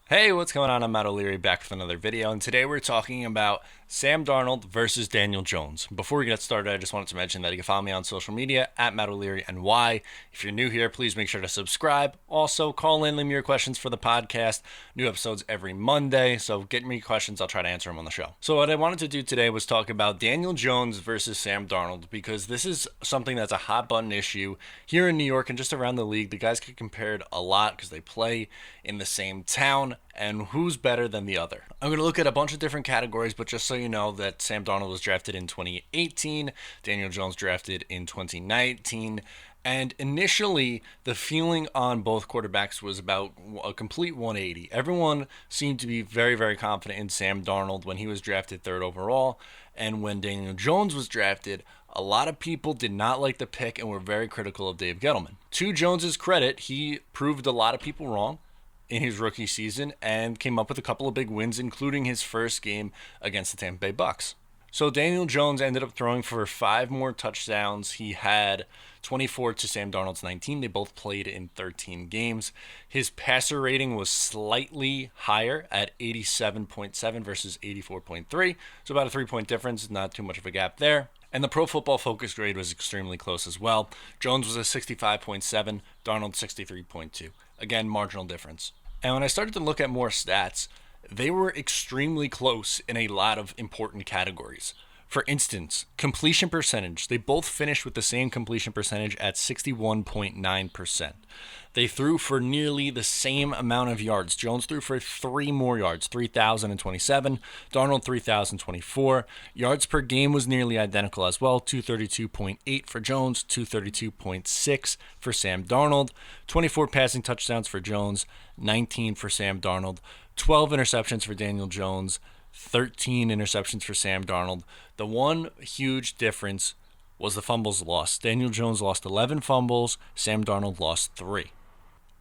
Hey, what's going on? I'm Matt O'Leary back with another video, and today we're talking about Sam Darnold versus Daniel Jones. Before we get started, I just wanted to mention that you can follow me on social media at Matt O'Leary and why. If you're new here, please make sure to subscribe. Also, call in, leave me your questions for the podcast. New episodes every Monday, so get me questions. I'll try to answer them on the show. So what I wanted to do today was talk about Daniel Jones versus Sam Darnold because this is something that's a hot button issue here in New York and just around the league. The guys get compared a lot because they play in the same town, and who's better than the other. I'm going to look at a bunch of different categories, but just so you know that Sam Darnold was drafted in 2018, Daniel Jones drafted in 2019, and initially the feeling on both quarterbacks was about a complete 180. Everyone seemed to be very, very confident in Sam Darnold when he was drafted third overall, and when Daniel Jones was drafted, a lot of people did not like the pick and were very critical of Dave Gettleman. To Jones's credit, he proved a lot of people wrong in his rookie season and came up with a couple of big wins, including his first game against the Tampa Bay Bucks. So Daniel Jones ended up throwing for 5 more touchdowns. He had 24 to Sam Darnold's 19. They both played in 13 games. His passer rating was slightly higher at 87.7 versus 84.3. So about a 3-point difference, not too much of a gap there. And the Pro Football Focus grade was extremely close as well. Jones was a 65.7, Darnold 63.2. Again, marginal difference. And when I started to look at more stats, they were extremely close in a lot of important categories. For instance, completion percentage. They both finished with the same completion percentage at 61.9%. They threw for nearly the same amount of yards. Jones threw for 3 more yards, 3,027. Darnold, 3,024. Yards per game was nearly identical as well, 232.8 for Jones, 232.6 for Sam Darnold. 24 passing touchdowns for Jones, 19 for Sam Darnold. 12 interceptions for Daniel Jones, 13 interceptions for Sam Darnold. The one huge difference was the fumbles lost. Daniel Jones lost 11 fumbles, Sam Darnold lost 3.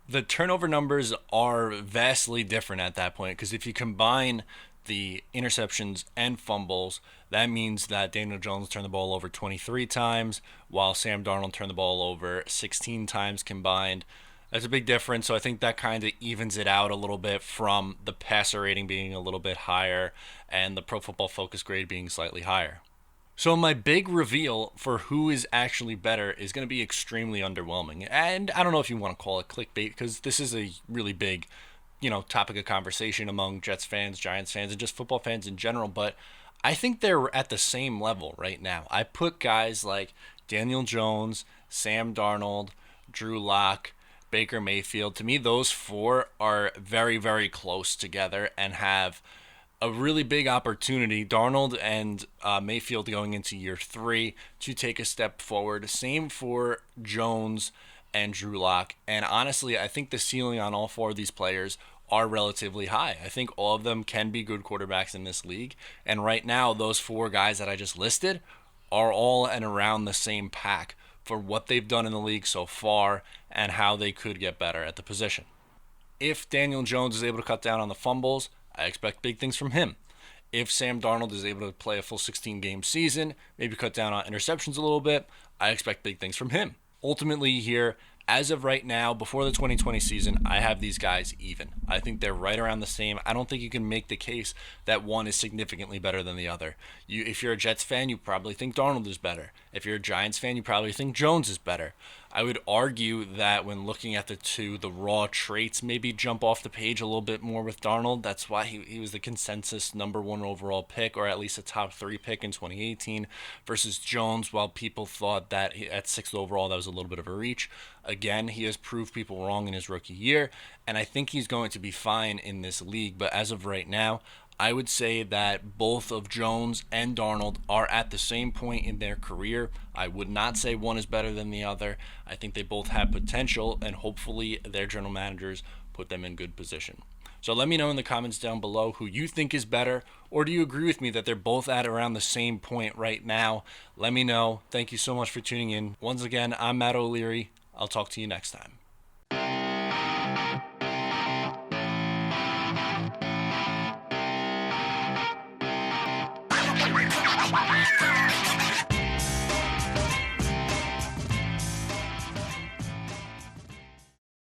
The turnover numbers are vastly different at that point because if you combine the interceptions and fumbles, that means that Daniel Jones turned the ball over 23 times while Sam Darnold turned the ball over 16 times combined. That's a big difference, so I think that kind of evens it out a little bit from the passer rating being a little bit higher and the Pro Football Focus grade being slightly higher. So my big reveal for who is actually better is going to be extremely underwhelming. And I don't know if you want to call it clickbait because this is a really big, topic of conversation among Jets fans, Giants fans, and just football fans in general, but I think they're at the same level right now. I put guys like Daniel Jones, Sam Darnold, Drew Lock, Baker Mayfield. To me, those 4 are very, very close together and have a really big opportunity, Darnold and Mayfield going into year 3, to take a step forward. Same for Jones and Drew Lock. And honestly, I think the ceiling on all 4 of these players are relatively high. I think all of them can be good quarterbacks in this league. And right now, those 4 guys that I just listed are all and around the same pack for what they've done in the league so far and how they could get better at the position. If Daniel Jones is able to cut down on the fumbles, I expect big things from him. If Sam Darnold is able to play a full 16-game season, maybe cut down on interceptions a little bit, I expect big things from him. Ultimately here, as of right now, before the 2020 season, I have these guys even. I think they're right around the same. I don't think you can make the case that one is significantly better than the other. If you're a Jets fan, you probably think Darnold is better. If you're a Giants fan, you probably think Jones is better. I would argue that when looking at the 2, the raw traits maybe jump off the page a little bit more with Darnold. That's why he was the consensus number 1 overall pick, or at least a top 3 pick in 2018, versus Jones, while people thought that at 6th overall that was a little bit of a reach. Again, he has proved people wrong in his rookie year, and I think he's going to be fine in this league. But as of right now, I would say that both of Jones and Darnold are at the same point in their career. I would not say one is better than the other. I think they both have potential, and hopefully their general managers put them in good position. So let me know in the comments down below who you think is better, or do you agree with me that they're both at around the same point right now? Let me know. Thank you so much for tuning in. Once again, I'm Matt O'Leary. I'll talk to you next time.